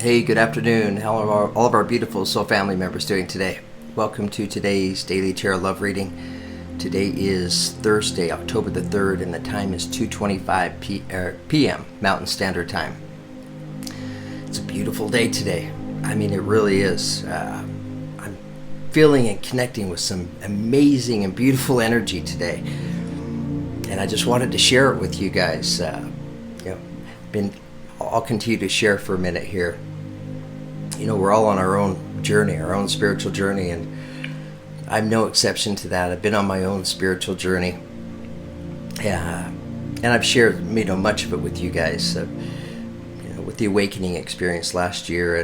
Hey, good afternoon. How are all of our beautiful soul family members doing today? Welcome to today's daily tarot love reading. Today is Thursday, October the 3rd, and the time is 2:25 p.m. Mountain Standard Time. It's a beautiful day today. I mean, it really is. I'm feeling and connecting with some amazing and beautiful energy today, and I just wanted to share it with you guys. I'll continue to share for a minute here. We're all on our own journey, our own spiritual journey, and I'm no exception to that. I've been on my own spiritual journey, and I've shared much of it with you guys. With the awakening experience last year,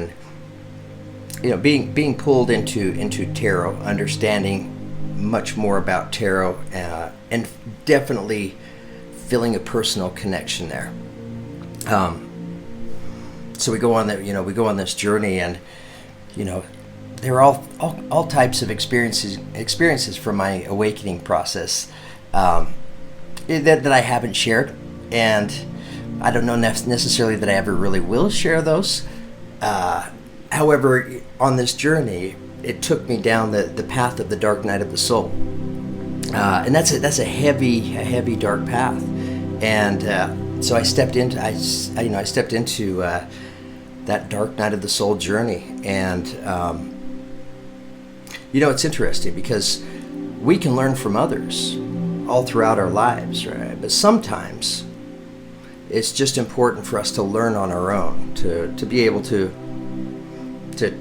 and being pulled into tarot, understanding much more about tarot, and definitely feeling a personal connection there. So we go on this journey, and there are all types of experiences from my awakening process that I haven't shared, and I don't know necessarily that I ever really will share those. However, on this journey, it took me down the path of the dark night of the soul, and that's a heavy dark path, and so I stepped into that dark night of the soul journey, and it's interesting because we can learn from others all throughout our lives, right? But sometimes it's just important for us to learn on our own, to be able to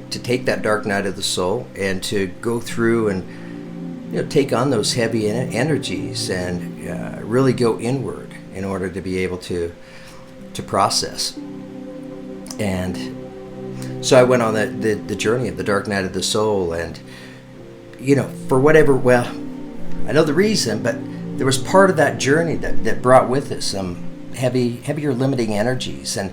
take that dark night of the soul and to go through and take on those heavy energies and really go inward in order to be able to process. And so I went on the journey of the dark night of the soul, and for whatever, I know the reason, but there was part of that journey that brought with it some heavier limiting energies, and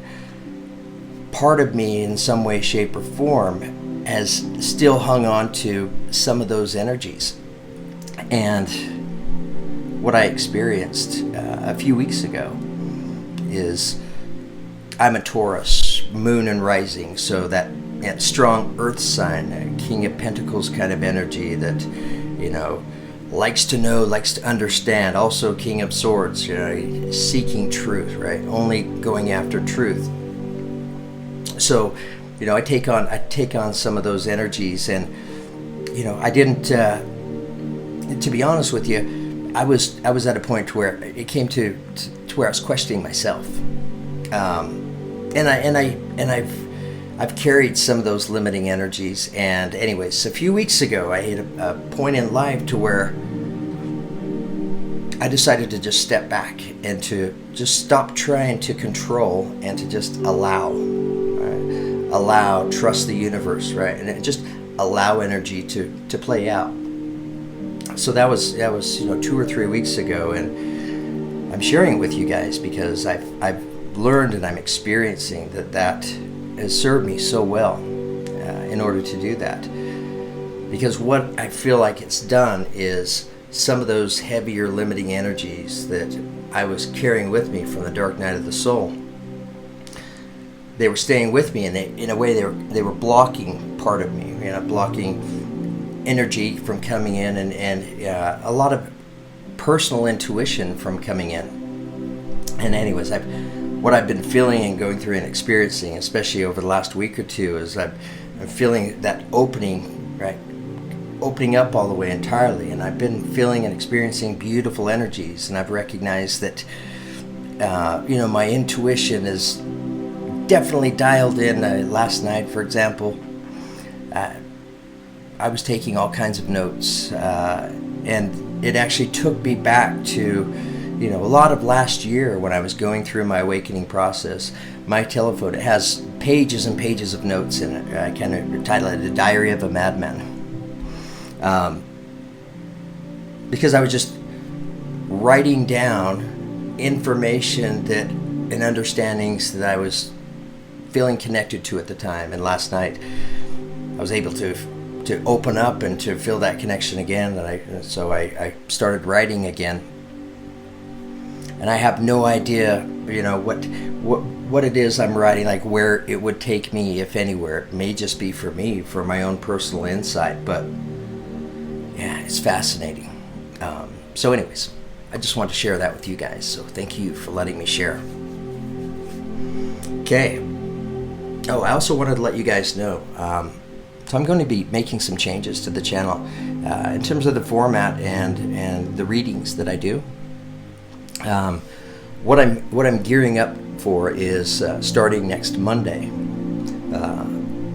part of me in some way, shape, or form has still hung on to some of those energies. And what I experienced a few weeks ago is, I'm a Taurus, moon and rising, so that strong earth sign, King of Pentacles kind of energy that, likes to know, likes to understand. Also King of Swords, seeking truth, right? Only going after truth. So, I take on some of those energies, and, I didn't, to be honest with you, I was at a point where it came to where I was questioning myself. I've carried some of those limiting energies. And anyways, a few weeks ago, I hit a point in life to where I decided to just step back and to just stop trying to control and to just allow, right? Allow, trust the universe, right? And just allow energy to play out. So that was 2 or 3 weeks ago, and I'm sharing it with you guys because I've learned and I'm experiencing that has served me so well in order to do that. Because what I feel like it's done is some of those heavier limiting energies that I was carrying with me from the dark night of the soul, they were staying with me, and in a way they were blocking part of me, blocking energy from coming in, and a lot of personal intuition from coming in. And anyways, what I've been feeling and going through and experiencing, especially over the last week or two, is I'm feeling that opening, right? Opening up all the way entirely. And I've been feeling and experiencing beautiful energies, and I've recognized that, my intuition is definitely dialed in. Last night, for example, I was taking all kinds of notes, and it actually took me back to a lot of last year when I was going through my awakening process. My telephone, it has pages and pages of notes in it. I kind of titled it "The Diary of a Madman," because I was just writing down information and understandings that I was feeling connected to at the time. And last night, I was able to open up and to feel that connection again. And so I started writing again. And I have no idea, what what it is I'm writing, like where it would take me, if anywhere. It may just be for me, for my own personal insight, but yeah, it's fascinating. So anyways, I just wanted to share that with you guys, so thank you for letting me share. Okay. Oh, I also wanted to let you guys know, so I'm going to be making some changes to the channel in terms of the format and the readings that I do. What I'm gearing up for is starting next Monday.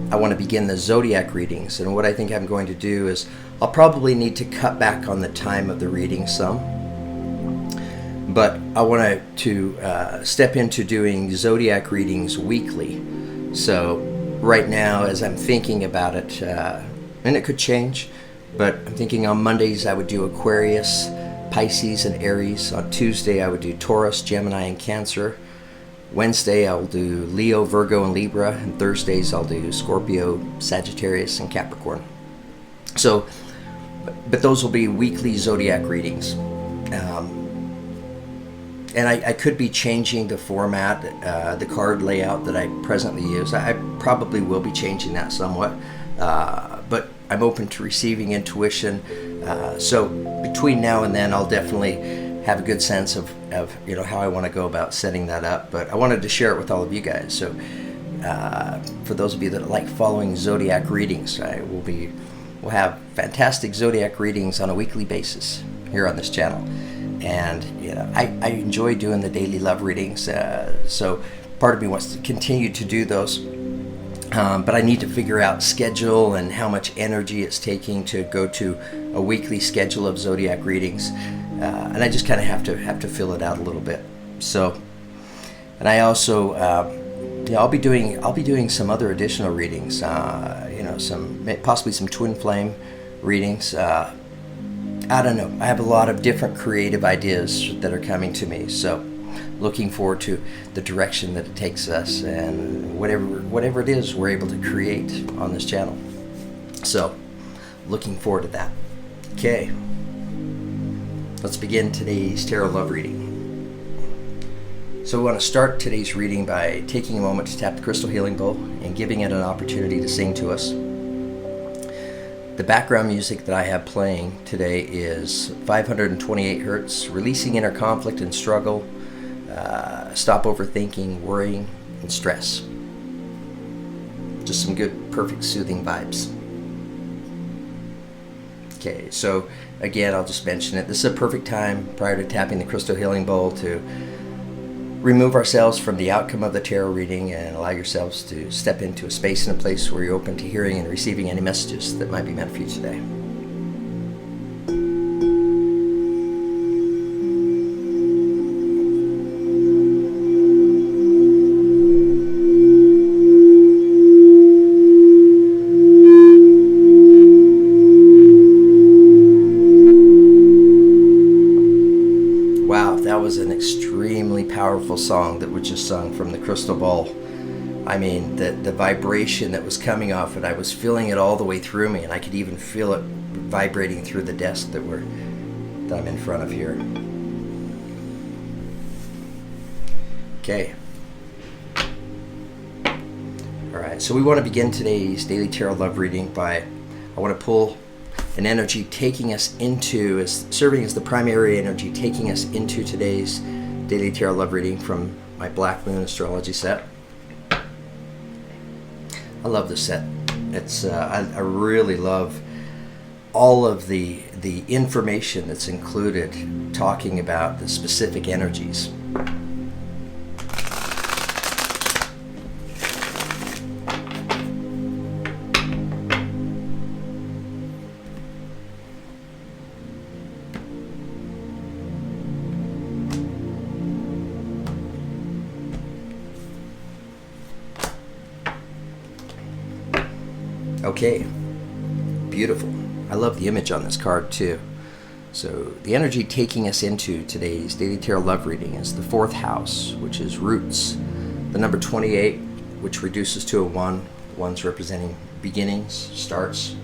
I want to begin the zodiac readings, and what I think I'm going to do is I'll probably need to cut back on the time of the reading some, but I want to step into doing zodiac readings weekly. So right now, as I'm thinking about it, and it could change, but I'm thinking on Mondays I would do Aquarius, Pisces, and Aries. On Tuesday I would do Taurus, Gemini, and Cancer. Wednesday I'll do Leo, Virgo, and Libra. And Thursdays I'll do Scorpio, Sagittarius, and Capricorn. So, but those will be weekly zodiac readings. And I could be changing the format, the card layout that I presently use. I probably will be changing that somewhat, but I'm open to receiving intuition. So between now and then, I'll definitely have a good sense of how I want to go about setting that up. But I wanted to share it with all of you guys. So for those of you that like following zodiac readings, we'll have fantastic zodiac readings on a weekly basis here on this channel. And I enjoy doing the daily love readings, so part of me wants to continue to do those, but I need to figure out schedule and how much energy it's taking to go to a weekly schedule of zodiac readings, and I just kind of have to fill it out a little bit. So, and I also I'll be doing some other additional readings, possibly some twin flame readings. I don't know. I have a lot of different creative ideas that are coming to me. So looking forward to the direction that it takes us and whatever it is we're able to create on this channel. So looking forward to that. Okay. Let's begin today's tarot love reading. So we want to start today's reading by taking a moment to tap the crystal healing bowl and giving it an opportunity to sing to us. The background music that I have playing today is 528 hertz, releasing inner conflict and struggle, stop overthinking, worrying, and stress. Just some good, perfect, soothing vibes. Okay, so again, I'll just mention it. This is a perfect time prior to tapping the crystal healing bowl to remove ourselves from the outcome of the tarot reading and allow yourselves to step into a space and a place where you're open to hearing and receiving any messages that might be meant for you today. Wow, that was an extremely powerful song that was just sung from the crystal ball. I mean, the vibration that was coming off it, I was feeling it all the way through me, and I could even feel it vibrating through the desk that I'm in front of here. Okay. All right, so we want to begin today's daily tarot love reading by, I want to pull an energy taking us into, serving as the primary energy taking us into today's daily tarot love reading from my Black Moon astrology set. I love this set. It's I really love all of the information that's included talking about the specific energies. Okay, beautiful. I love the image on this card too. So the energy taking us into today's daily tarot love reading is the 4th house, which is roots. The number 28, which reduces to a 1. 1's representing beginnings, starts.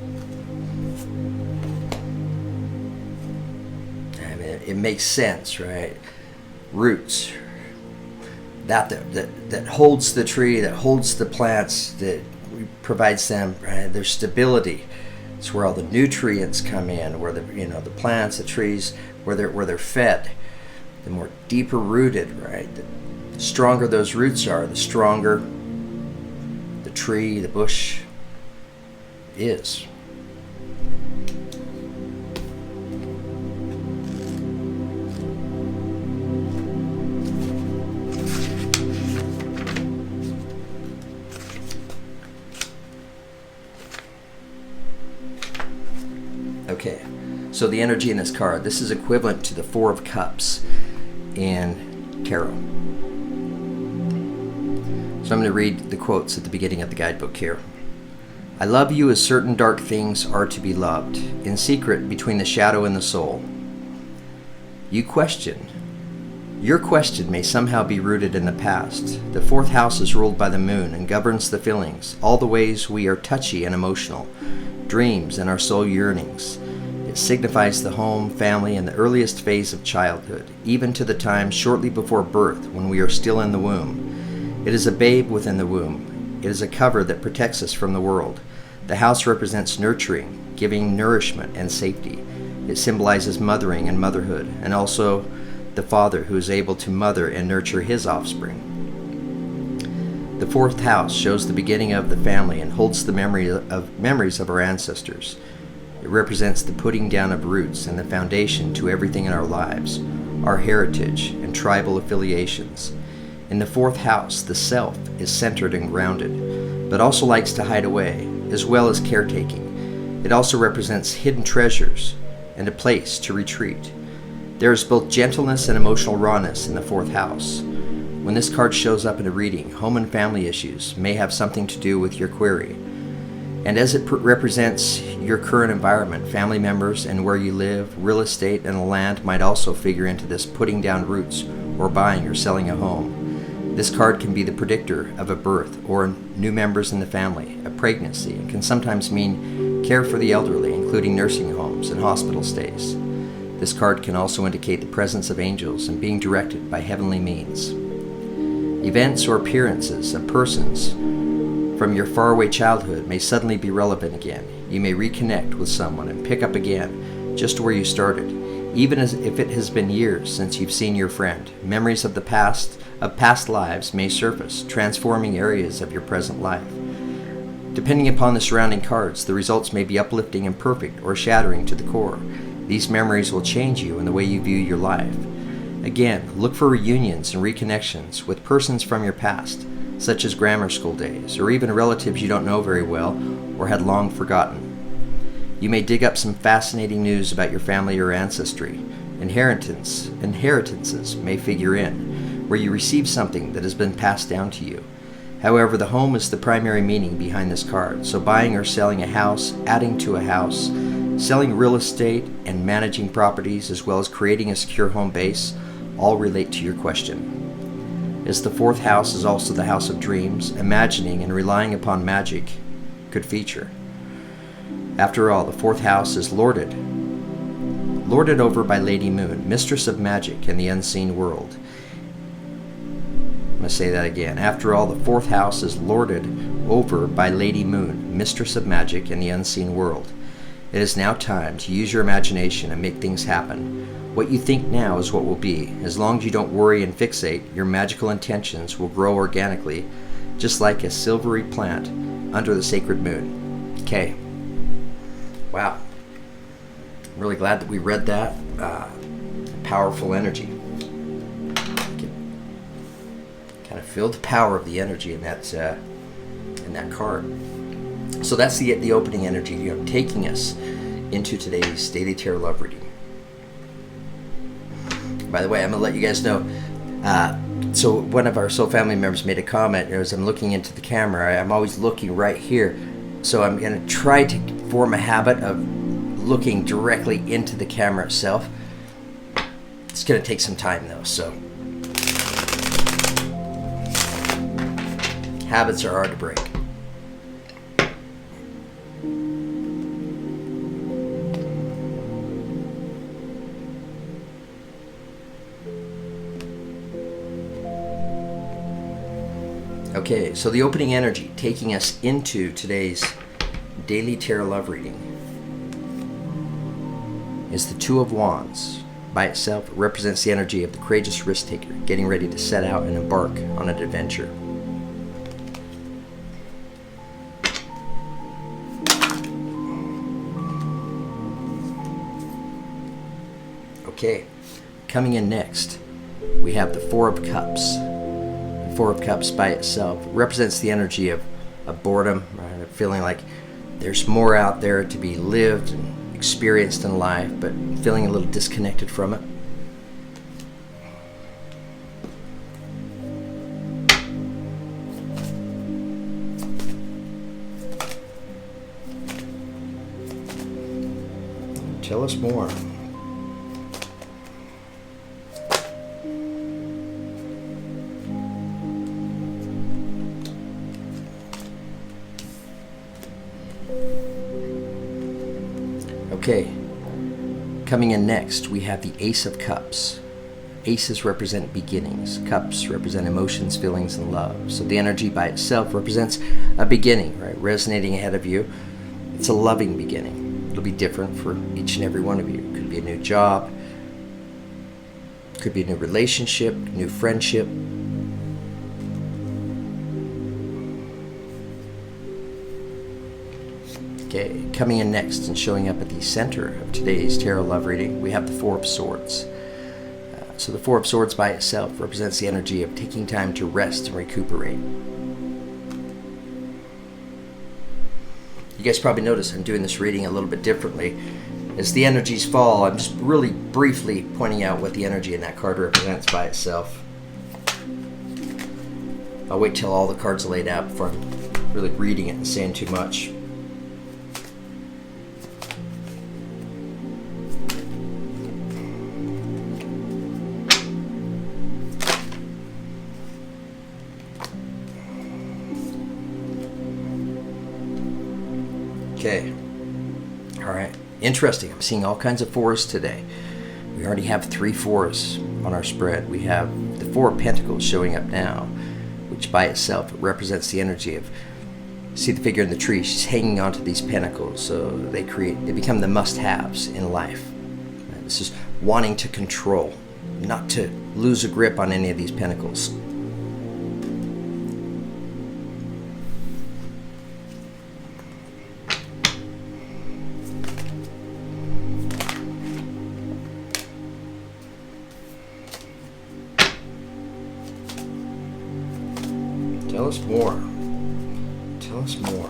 I mean, it makes sense, right? Roots. that holds the tree, that holds the plants, that provides them their stability. It's where all the nutrients come in, where the plants, the trees, where they're fed. The more deeper rooted, right? The stronger those roots are, the stronger the tree, the bush is. Okay, so the energy in this card, this is equivalent to the Four of Cups in tarot. So I'm going to read the quotes at the beginning of the guidebook here. I love you as certain dark things are to be loved, in secret between the shadow and the soul. You question. Your question may somehow be rooted in the past. The fourth house is ruled by the moon and governs the feelings, all the ways we are touchy and emotional, dreams and our soul yearnings. It signifies the home, family, and the earliest phase of childhood, even to the time shortly before birth when we are still in the womb. It is a babe within the womb. It is a cover that protects us from the world. The house represents nurturing, giving nourishment and safety. It symbolizes mothering and motherhood, and also the father who is able to mother and nurture his offspring. The fourth house shows the beginning of the family and holds the memories of our ancestors. It represents the putting down of roots and the foundation to everything in our lives, our heritage and tribal affiliations. In the fourth house, the self is centered and grounded, but also likes to hide away, as well as caretaking. It also represents hidden treasures and a place to retreat. There is both gentleness and emotional rawness in the fourth house. When this card shows up in a reading, home and family issues may have something to do with your query. And as it represents your current environment, family members and where you live, real estate and the land might also figure into this putting down roots or buying or selling a home. This card can be the predictor of a birth or new members in the family, a pregnancy, and can sometimes mean care for the elderly, including nursing homes and hospital stays. This card can also indicate the presence of angels and being directed by heavenly means. Events or appearances of persons from your faraway childhood may suddenly be relevant again. You may reconnect with someone and pick up again just where you started, even as if it has been years since you've seen your friend. Memories of past lives may surface, transforming areas of your present life. Depending upon the surrounding cards, the results may be uplifting and perfect or shattering to the core. These memories will change you in the way you view your life. Again, look for reunions and reconnections with persons from your past, such as grammar school days, or even relatives you don't know very well or had long forgotten. You may dig up some fascinating news about your family or ancestry. Inheritances may figure in, where you receive something that has been passed down to you. However, the home is the primary meaning behind this card, so buying or selling a house, adding to a house, selling real estate, and managing properties, as well as creating a secure home base, all relate to your question. As the fourth house is also the house of dreams, imagining and relying upon magic could feature. After all, the fourth house is lorded over by Lady Moon, mistress of magic and the unseen world. I'm going to say that again. After all, the fourth house is lorded over by Lady Moon, mistress of magic and the unseen world. It is now time to use your imagination and make things happen. What you think now is what will be. As long as you don't worry and fixate, your magical intentions will grow organically, just like a silvery plant under the sacred moon. Okay. Wow. I'm really glad that we read that. Powerful energy. You can kind of feel the power of the energy in that card. So that's the opening energy, taking us into today's Daily Tarot Love reading. By the way, I'm going to let you guys know, so one of our soul family members made a comment as I'm looking into the camera. I'm always looking right here. So I'm going to try to form a habit of looking directly into the camera itself. It's going to take some time though, so. Habits are hard to break. Okay, so the opening energy taking us into today's daily tarot love reading is the Two of Wands. By itself, it represents the energy of the courageous risk taker getting ready to set out and embark on an adventure. Okay, coming in next, we have the Four of Cups. The Four of Cups by itself represents the energy of boredom, right? Feeling like there's more out there to be lived and experienced in life, but feeling a little disconnected from it. Tell us more. Okay, coming in next, we have the Ace of Cups. Aces represent beginnings. Cups represent emotions, feelings, and love. So the energy by itself represents a beginning, right? Resonating ahead of you. It's a loving beginning. It'll be different for each and every one of you. It could be a new job. It could be a new relationship, new friendship. Okay, coming in next and showing up at the center of today's tarot love reading, we have the Four of Swords. So the Four of Swords by itself represents the energy of taking time to rest and recuperate. You guys probably notice I'm doing this reading a little bit differently. As the energies fall, I'm just really briefly pointing out what the energy in that card represents by itself. I'll wait till all the cards are laid out before I'm really reading it and saying too much. Okay, all right, interesting. I'm seeing all kinds of fours today. We already have 3 fours on our spread. We have the Four of Pentacles showing up now, which by itself represents the energy of, see the figure in the tree, she's hanging onto these pentacles, so they become the must-haves in life. Right? This is wanting to control, not to lose a grip on any of these pentacles. Tell us more. Tell us more.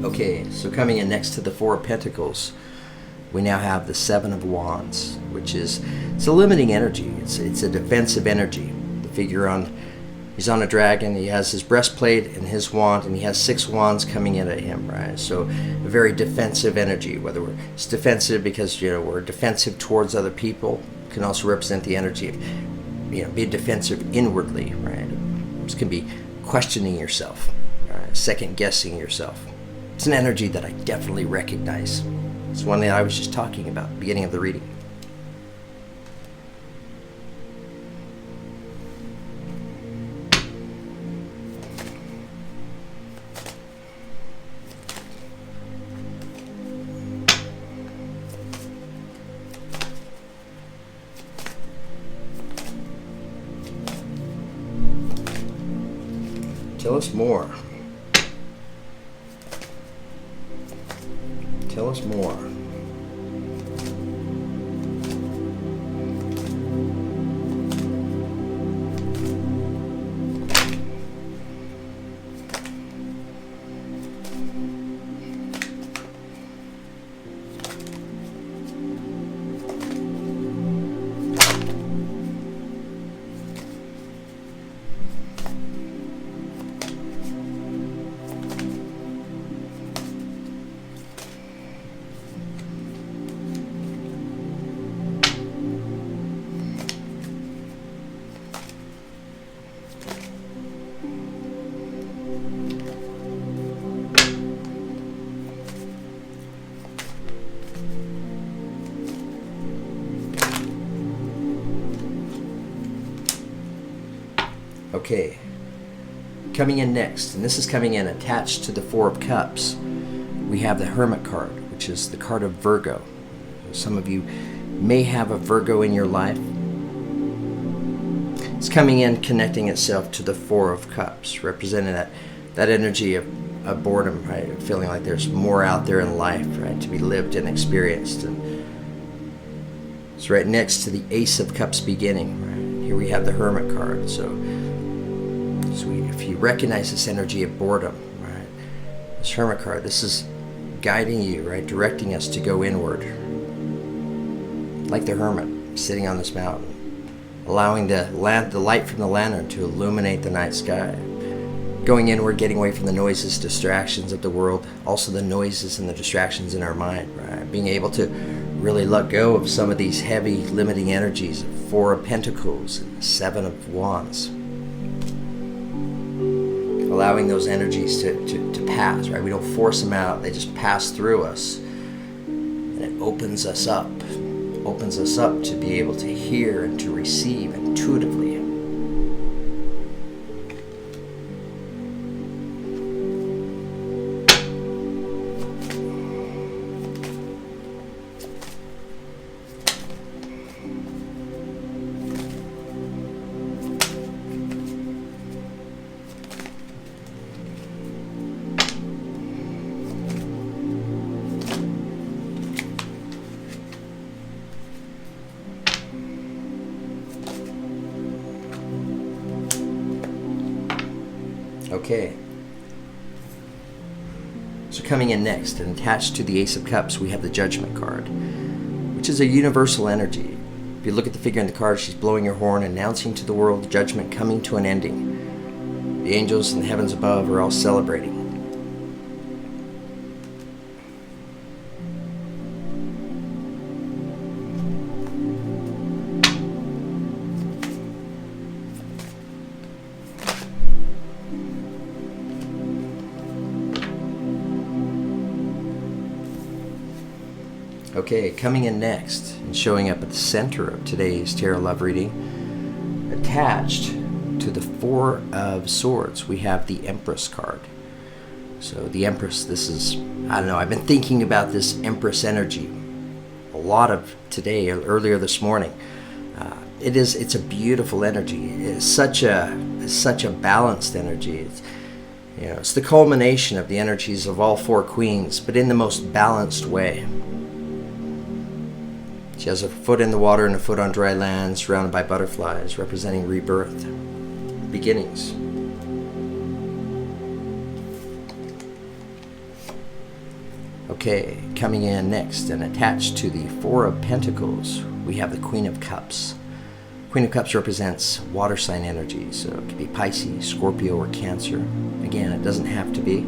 Okay, so coming in next to the Four of Pentacles, we now have the Seven of Wands, which is, it's a limiting energy. It's a defensive energy. The figure he's on a dragon. He has his breastplate and his wand, and he has 6 wands coming in at him, right? So a very defensive energy. Whether it's defensive because we're defensive towards other people, it can also represent the energy of being defensive inwardly, right? This can be questioning yourself, right? Second guessing yourself. It's an energy that I definitely recognize. It's one that I was just talking about at the beginning of the reading. Tell us more. Tell us more. Okay, coming in next, and this is coming in attached to the Four of Cups, we have the Hermit card, which is the card of Virgo. Some of you may have a Virgo in your life. It's coming in, connecting itself to the Four of Cups, representing that energy of boredom, right? Feeling like there's more out there in life, right, to be lived and experienced. And it's right next to the Ace of Cups beginning, right? Here we have the Hermit card. So if you recognize this energy of boredom, right, this Hermit card, this is guiding you, right, directing us to go inward, like the hermit sitting on this mountain, allowing the light from the lantern to illuminate the night sky, going inward, getting away from the noises, distractions of the world, also the noises and the distractions in our mind, right? Being able to really let go of some of these heavy, limiting energies, Four of Pentacles and Seven of Wands. Allowing those energies to pass, right? We don't force them out, they just pass through us. And it opens us up to be able to hear and to receive intuitively. Okay, so coming in next and attached to the Ace of Cups, we have the Judgment card, which is a universal energy. If you look at the figure in the card, she's blowing her horn, announcing to the world judgment coming to an ending. The angels in the heavens above are all celebrating. Okay, coming in next and showing up at the center of today's Tarot Love reading, attached to the Four of Swords, we have the Empress card. So the Empress, this is, I don't know, I've been thinking about this Empress energy a lot of today, earlier this morning. It's a beautiful energy. It's such a balanced energy. It's the culmination of the energies of all four queens, but in the most balanced way. She has a foot in the water and a foot on dry land, surrounded by butterflies, representing rebirth, beginnings. Okay, coming in next and attached to the Four of Pentacles, we have the Queen of Cups. Queen of Cups represents water sign energy, so it could be Pisces, Scorpio, or Cancer. Again, it doesn't have to be.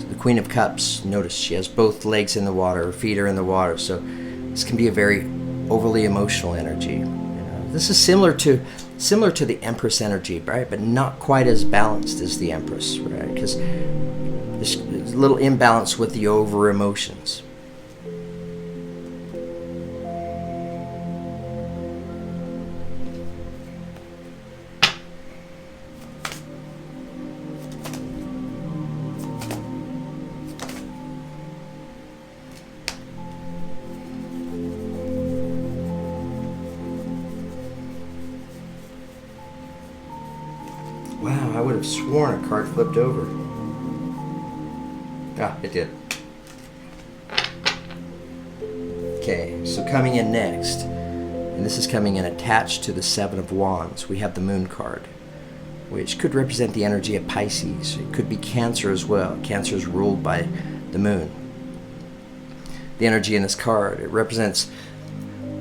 So the Queen of Cups, notice she has both legs in the water, her feet are in the water, so this can be a very overly emotional energy. This is similar to the Empress energy, right? But not quite as balanced as the Empress, right? Because there's a little imbalance with the over emotions. Wow, I would have sworn a card flipped over. Ah, it did. Okay, so coming in next, and this is coming in attached to the Seven of Wands, we have the Moon card, which could represent the energy of Pisces. It could be Cancer as well. Cancer is ruled by the Moon. The energy in this card, it represents,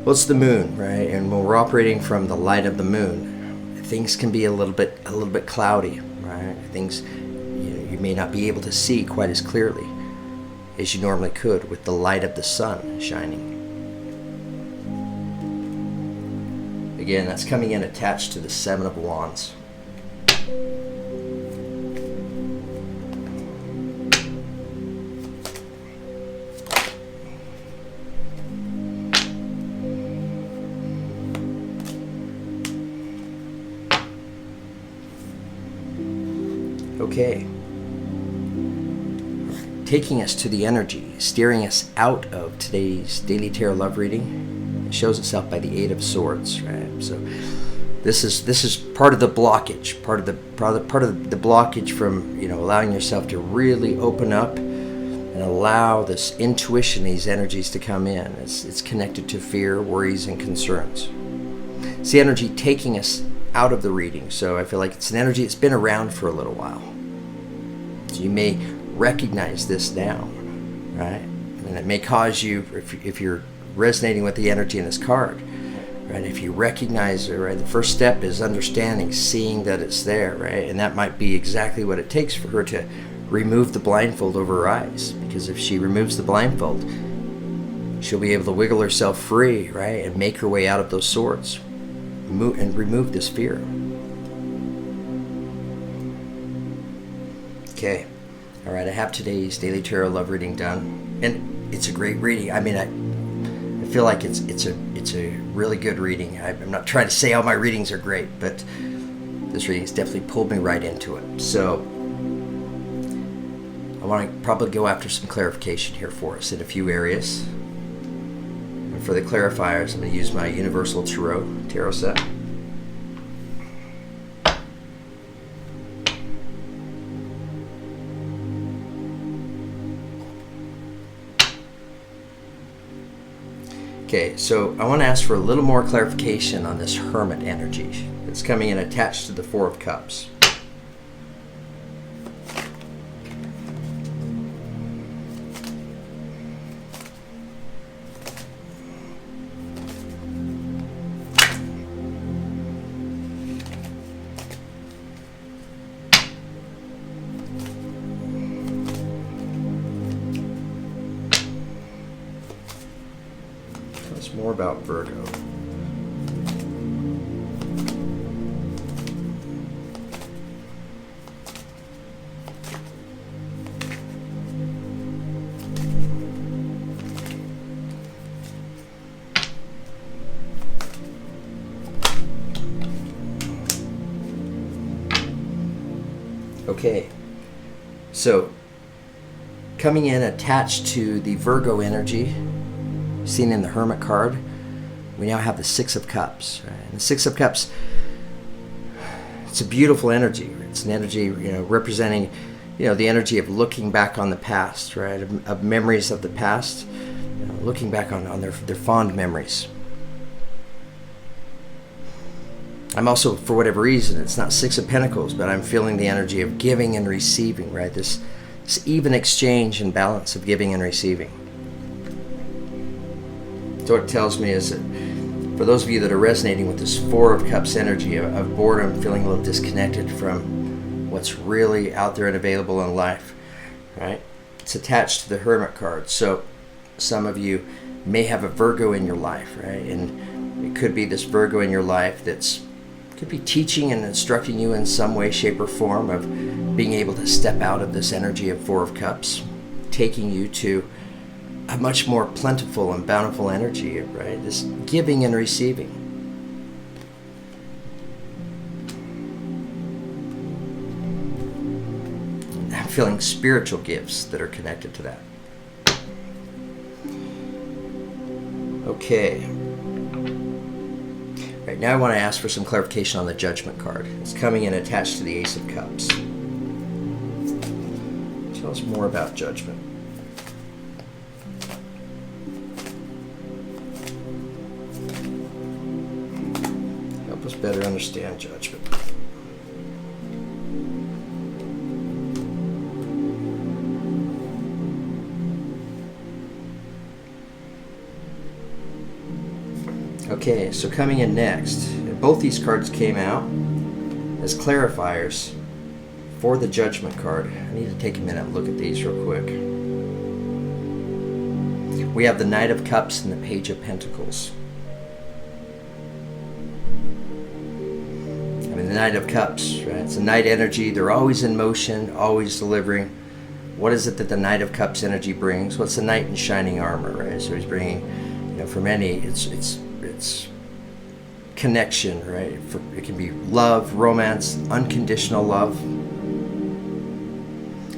well, it's the Moon, right? And when we're operating from the light of the Moon, things can be a little bit cloudy, right? Things you may not be able to see quite as clearly as you normally could with the light of the sun shining. Again, that's coming in attached to the Seven of Wands. Okay. Taking us to the energy, steering us out of today's Daily Tarot Love reading. It shows itself by the Eight of Swords, right? So this is part of the blockage, part of the blockage from, allowing yourself to really open up and allow this intuition, these energies to come in. It's connected to fear, worries, and concerns. It's the energy taking us out of the reading. So I feel like it's an energy that's been around for a little while. So you may recognize this now, right? And it may cause you, if you're resonating with the energy in this card, right? If you recognize it, right? The first step is understanding, seeing that it's there, right? And that might be exactly what it takes for her to remove the blindfold over her eyes. Because if she removes the blindfold, she'll be able to wiggle herself free, right? And make her way out of those swords. And remove this fear. Okay. All right, I have today's Daily Tarot Love reading done. And it's a great reading. I mean, I feel like it's a really good reading. I'm not trying to say all my readings are great, but this reading has definitely pulled me right into it. So I want to probably go after some clarification here for us in a few areas. And for the clarifiers, I'm going to use my Universal Tarot set. Okay, so I want to ask for a little more clarification on this Hermit energy that's coming in attached to the Four of Cups. More about Virgo. Okay, so coming in attached to the Virgo energy seen in the Hermit card, we now have the Six of Cups. Right? And the Six of Cups, it's a beautiful energy. It's an energy, representing, the energy of looking back on the past, right? Of memories of the past, looking back on their fond memories. I'm also, for whatever reason, it's not Six of Pentacles, but I'm feeling the energy of giving and receiving, right? This even exchange and balance of giving and receiving. So what it tells me is that for those of you that are resonating with this Four of Cups energy of boredom, feeling a little disconnected from what's really out there and available in life, right? It's attached to the Hermit card. So some of you may have a Virgo in your life, right? And it could be this Virgo in your life could be teaching and instructing you in some way, shape, or form of being able to step out of this energy of Four of Cups, taking you to a much more plentiful and bountiful energy, right? This giving and receiving. I'm feeling spiritual gifts that are connected to that. Okay. Right, now I want to ask for some clarification on the Judgment card. It's coming in attached to the Ace of Cups. Tell us more about Judgment. Help us better understand Judgment. Okay, so coming in next, both these cards came out as clarifiers for the Judgment card. I need to take a minute and look at these real quick. We have the Knight of Cups and the Page of Pentacles. I mean, the Knight of Cups, right? It's a knight energy. They're always in motion, always delivering. What is it that the Knight of Cups energy brings? What's the knight in shining armor, right? So he's bringing, for many, it's connection, right? It can be love, romance, unconditional love.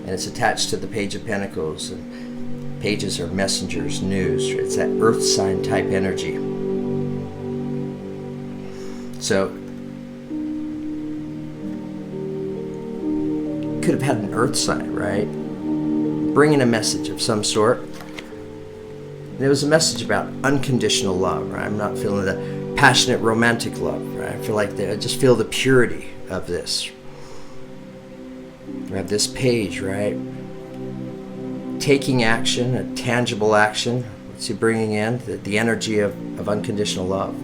and it's attached to the Page of Pentacles. And pages are messengers, news. It's that earth sign type energy. So could have had an earth sign, right? Bringing a message of some sort. And it was a message about unconditional love, right? I'm not feeling the passionate romantic love, right? I feel like I just feel the purity of this. We have this page, right? Taking action, a tangible action. What's he bringing in? The energy of unconditional love.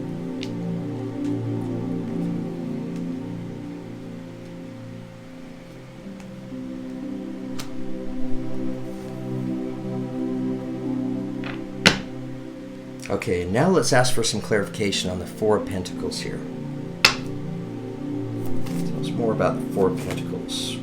Okay, now let's ask for some clarification on the Four of Pentacles here. Tell us more about the Four of Pentacles.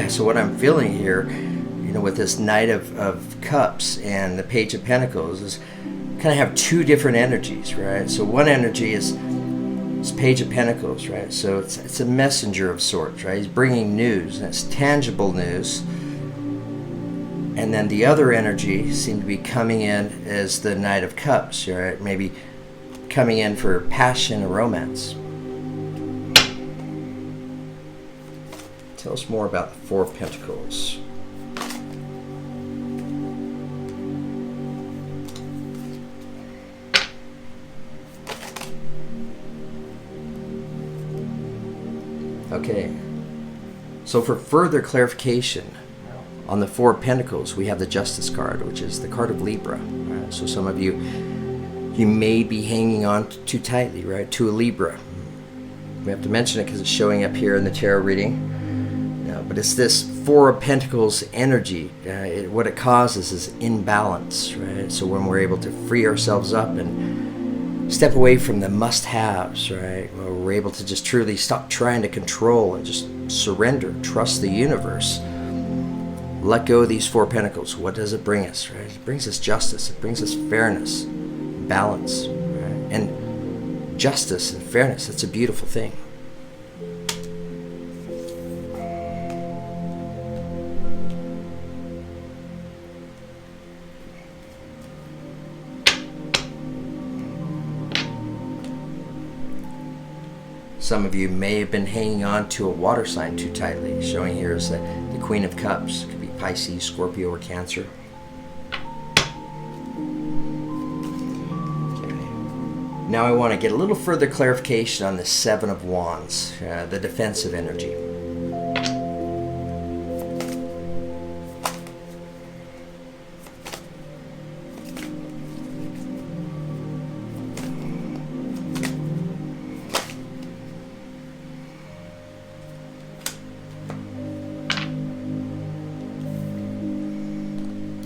So what I'm feeling here, with this Knight of Cups and the Page of Pentacles is kind of have two different energies, right? So one energy is Page of Pentacles, right? So it's a messenger of sorts, right? He's bringing news, and it's tangible news. And then the other energy seemed to be coming in as the Knight of Cups, right? Maybe coming in for passion and romance. Tell us more about the Four of Pentacles. Okay, so for further clarification on the Four of Pentacles, we have the Justice card, which is the card of Libra. Right? So some of you may be hanging on too tightly, right, to a Libra. We have to mention it because it's showing up here in the tarot reading. But it's this Four of Pentacles energy. What it causes is imbalance, right? So when we're able to free ourselves up and step away from the must-haves, right? Where we're able to just truly stop trying to control and just surrender, trust the universe. Let go of these Four of Pentacles. What does it bring us, right? It brings us justice. It brings us fairness, balance, right? And justice and fairness, that's a beautiful thing. Some of you may have been hanging on to a water sign too tightly. Showing here is the Queen of Cups. It could be Pisces, Scorpio, or Cancer. Okay. Now I want to get a little further clarification on the Seven of Wands, the defensive energy.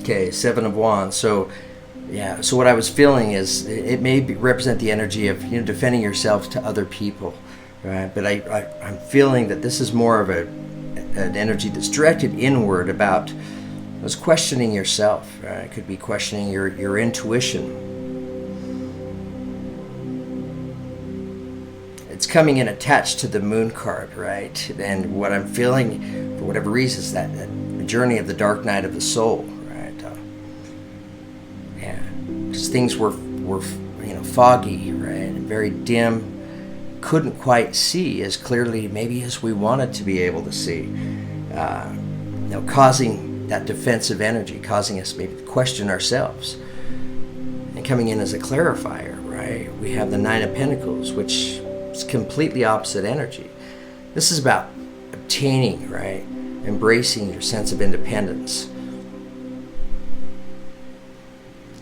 Okay, Seven of Wands. So what I was feeling is it may represent the energy of defending yourself to other people, right? But I'm feeling that this is more of an energy that's directed inward about questioning yourself, right? It could be questioning your intuition. It's coming in attached to the Moon card, right? And what I'm feeling, for whatever reason, is that journey of the dark night of the soul. Because things were foggy, right, and very dim, couldn't quite see as clearly maybe as we wanted to be able to see, causing that defensive energy, causing us maybe to question ourselves. And coming in as a clarifier, right, we have the Nine of Pentacles, which is completely opposite energy. This is about obtaining, right, embracing your sense of independence.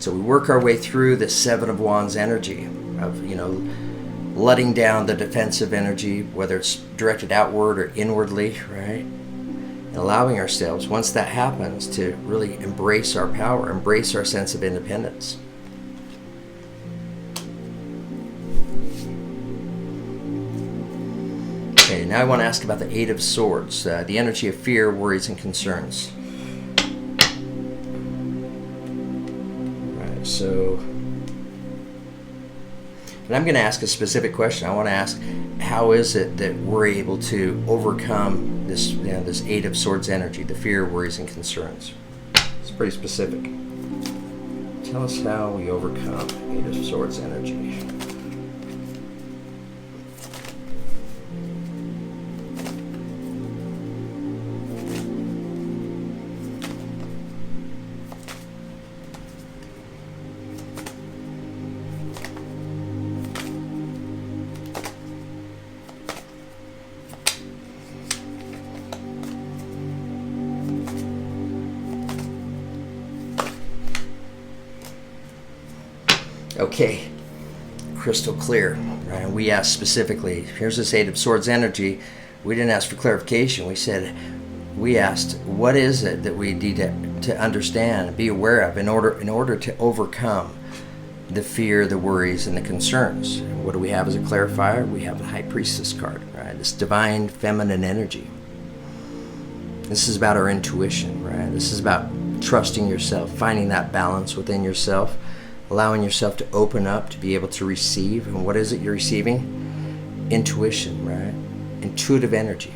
So we work our way through the Seven of Wands energy of, letting down the defensive energy, whether it's directed outward or inwardly, right? And allowing ourselves, once that happens, to really embrace our power, embrace our sense of independence. Okay, now I want to ask about the Eight of Swords, the energy of fear, worries, and concerns. So, and I'm going to ask a specific question. I want to ask, how is it that we're able to overcome this, this Eight of Swords energy, the fear, worries, and concerns? It's pretty specific. Tell us how we overcome Eight of Swords energy. Okay, crystal clear. Right? We asked specifically, here's this Eight of Swords energy. We didn't ask for clarification. We asked, what is it that we need to understand, be aware of in order to overcome the fear, the worries, and the concerns? And what do we have as a clarifier? We have the High Priestess card, right? This divine feminine energy. This is about our intuition, right? This is about trusting yourself, finding that balance within yourself, allowing yourself to open up, to be able to receive. And what is it you're receiving? Intuition, right? Intuitive energy.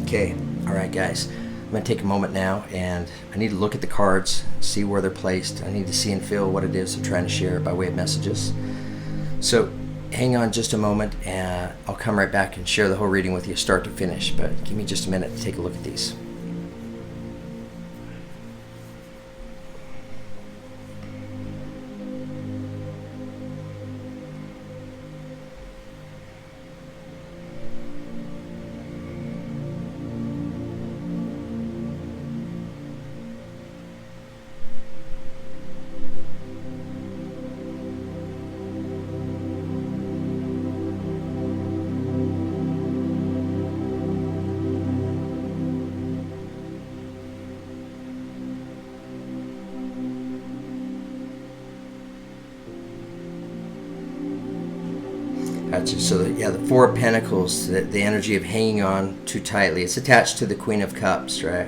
Okay, all right, guys. I'm going to take a moment now, and I need to look at the cards, see where they're placed. I need to see and feel what it is I'm trying to share by way of messages. So hang on just a moment, and I'll come right back and share the whole reading with you start to finish. But give me just a minute to take a look at these. Gotcha. So the Four of Pentacles, the energy of hanging on too tightly. It's attached to the Queen of Cups, right?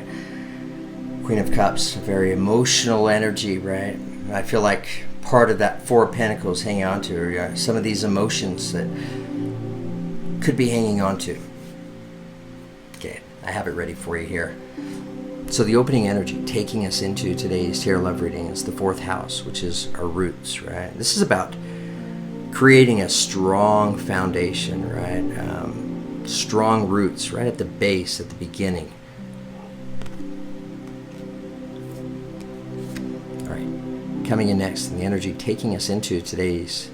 Queen of Cups, a very emotional energy, right? I feel like part of that Four of Pentacles hanging on to are some of these emotions that could be hanging on to. Okay, I have it ready for you here. So the opening energy taking us into today's tarot love reading is the fourth house, which is our roots, right? This is about creating a strong foundation, right? Strong roots right at the base, at the beginning. All right, coming in next, and the energy taking us into today's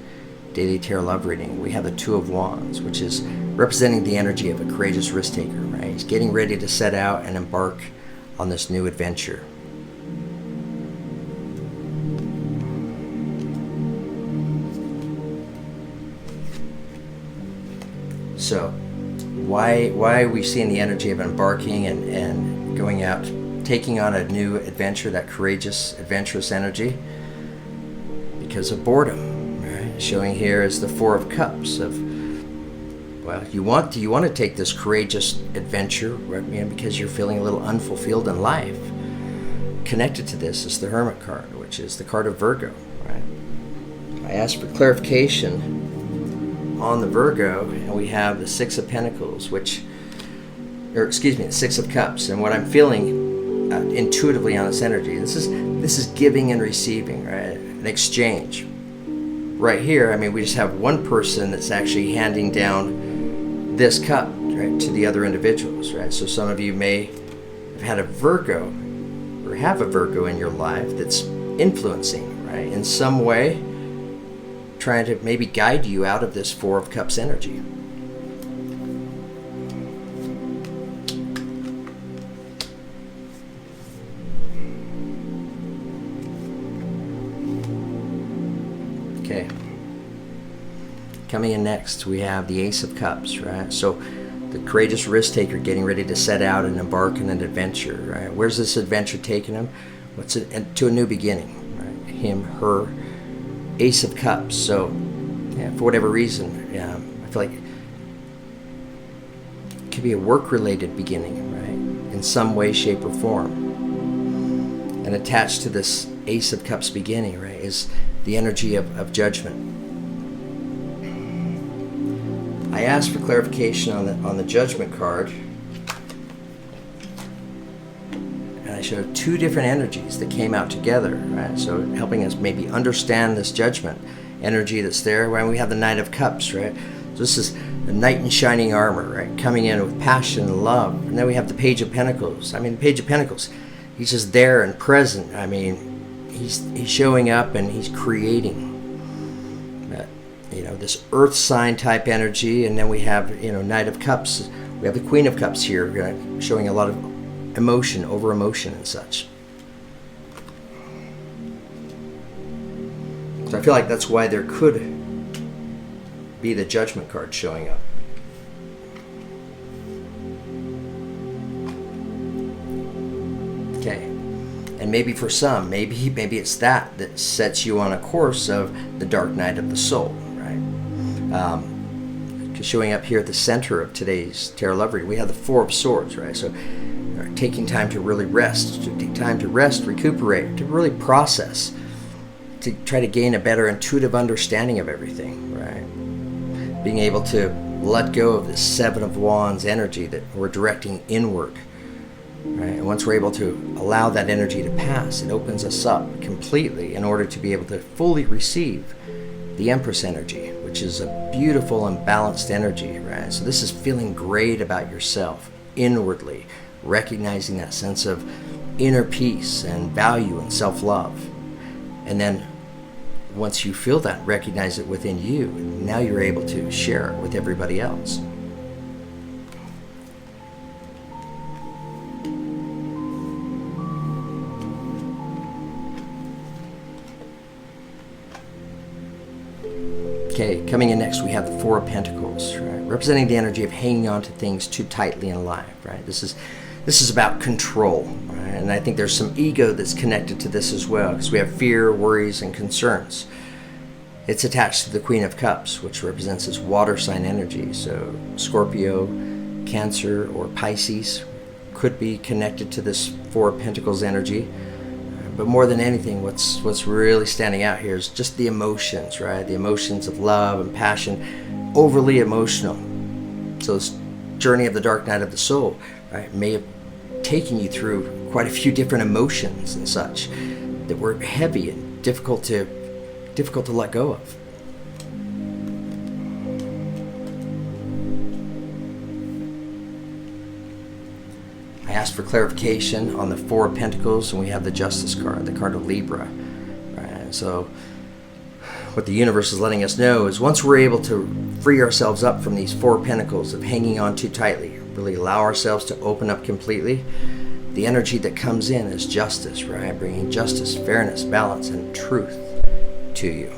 daily tarot love reading, we have the Two of Wands, which is representing the energy of a courageous risk taker, right? He's getting ready to set out and embark on this new adventure. So why are we seeing the energy of embarking and going out, taking on a new adventure, that courageous, adventurous energy? Because of boredom, right? Showing here is the Four of Cups of, well, you want to take this courageous adventure, right? Because you're feeling a little unfulfilled in life. Connected to this is the Hermit card, which is the card of Virgo, right? I asked for clarification on the Virgo, and we have the Six of Pentacles, the Six of Cups. And what I'm feeling intuitively on this energy, this is giving and receiving, right? An exchange. Right here, we just have one person that's actually handing down this cup, right, to the other individuals, right? So some of you may have had a Virgo or have a Virgo in your life that's influencing, right, in some way, trying to maybe guide you out of this Four of Cups energy. Okay. Coming in next, we have the Ace of Cups, right? So the courageous risk taker getting ready to set out and embark on an adventure, right? Where's this adventure taking him? To a new beginning, right? Him, her, Ace of Cups. So for whatever reason, I feel like it could be a work-related beginning, right? in some way, shape, or form. And attached to this Ace of Cups beginning, right, is the energy of judgment. I asked for clarification on the Judgment card, and I showed two different energies that came out together, right? So helping us maybe understand this Judgment energy that's there when we have the Knight of Cups, right? So this is the knight in shining armor, right? Coming in with passion and love. And then we have the Page of Pentacles. I mean, the Page of Pentacles, he's just there and present. I mean, he's showing up and he's creating. This earth sign type energy, and then we have, Knight of Cups. We have the Queen of Cups here, showing a lot of emotion, over emotion and such. So I feel like that's why there could be the Judgment card showing up. Okay. And maybe for some, maybe it's that sets you on a course of the Dark Night of the Soul. Showing up here at the center of today's Tarot Love reading, we have the Four of Swords, right? So taking time to really rest, to take time to rest, recuperate, to really process, to try to gain a better intuitive understanding of everything, right? Being able to let go of the Seven of Wands energy that we're directing inward, right? And once we're able to allow that energy to pass, it opens us up completely in order to be able to fully receive the Empress energy, which is a beautiful and balanced energy, right? So this is feeling great about yourself inwardly, recognizing that sense of inner peace and value and self-love. And then once you feel that, recognize it within you, now you're able to share it with everybody else. Okay, coming in next, we have the Four of Pentacles, right? Representing the energy of hanging on to things too tightly in life, right? This is about control, right? And I think there's some ego that's connected to this as well, because we have fear, worries, and concerns. It's attached to the Queen of Cups, which represents this water sign energy. So Scorpio, Cancer, or Pisces could be connected to this Four of Pentacles energy. But more than anything, what's really standing out here is just the emotions, right? The emotions of love and passion, overly emotional. So this journey of the Dark Night of the Soul, right, may have taken you through quite a few different emotions and such that were heavy and difficult to let go of. I asked for clarification on the Four of Pentacles, and we have the Justice card, the card of Libra. Right? So what the universe is letting us know is once we're able to free ourselves up from these Four of Pentacles of hanging on too tightly, really allow ourselves to open up completely, the energy that comes in is justice, right? Bringing justice, fairness, balance, and truth to you.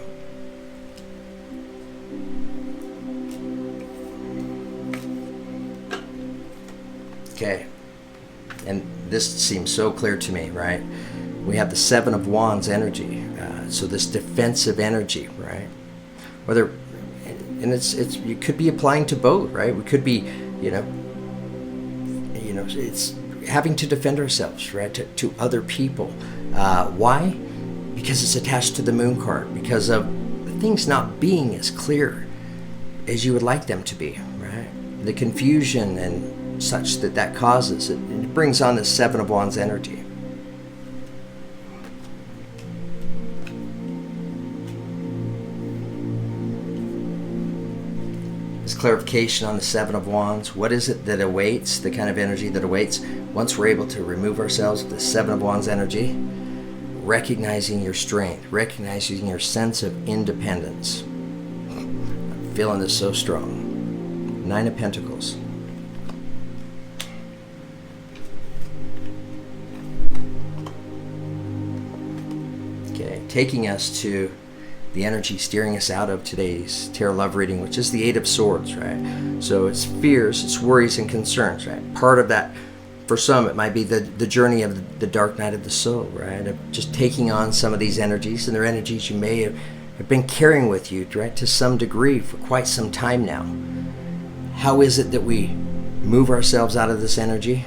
Okay. And this seems so clear to me, right? We have the Seven of Wands energy, so this defensive energy, right? Whether, and it's you could be applying to both, right? We could be, it's having to defend ourselves, right, to other people. Why? Because it's attached to the Moon card, because of things not being as clear as you would like them to be, right? The confusion and such that causes it. It brings on the Seven of Wands energy. This clarification on the Seven of Wands, what is it that awaits, the kind of energy that awaits once we're able to remove ourselves of the Seven of Wands energy? Recognizing your strength, recognizing your sense of independence. I'm feeling this so strong. Nine of Pentacles. Taking us to the energy steering us out of today's Tarot Love reading, which is the Eight of Swords, right? So it's fears, it's worries and concerns, right? Part of that, for some, it might be the journey of the Dark Night of the Soul, right? Of just taking on some of these energies, and they're energies you may have been carrying with you, right, to some degree for quite some time now. How is it that we move ourselves out of this energy?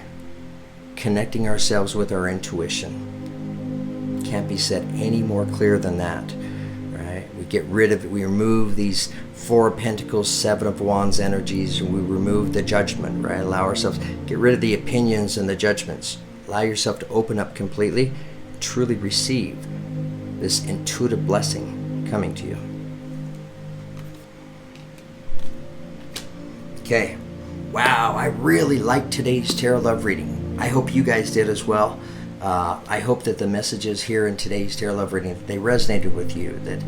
connecting ourselves with our intuition. Can't be said any more clear than that, right? We get rid of it. We remove these Four of Pentacles, Seven of Wands energies, and we remove the judgment, right? Allow ourselves, get rid of the opinions and the judgments. Allow yourself to open up completely, truly receive this intuitive blessing coming to you. Okay. Wow, I really liked today's Tarot Love reading. I hope you guys did as well. I hope that the messages here in today's Tarot Love reading, they resonated with you, that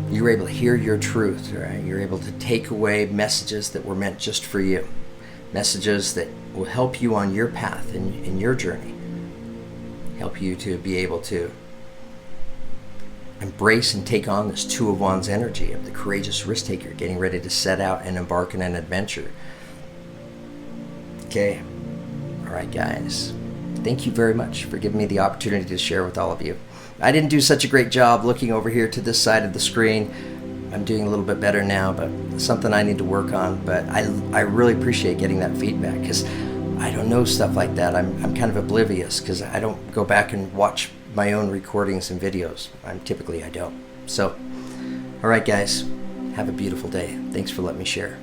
you were able to hear your truth, right? You're able to take away messages that were meant just for you. Messages that will help you on your path in your journey. Help you to be able to embrace and take on this Two of Wands energy of the courageous risk taker, getting ready to set out and embark on an adventure. Okay. All right, guys. Thank you very much for giving me the opportunity to share with all of you. I didn't do such a great job looking over here to this side of the screen. I'm doing a little bit better now, but it's something I need to work on. But I really appreciate getting that feedback, because I don't know stuff like that. I'm kind of oblivious because I don't go back and watch my own recordings and videos. I don't. So, all right, guys. Have a beautiful day. Thanks for letting me share.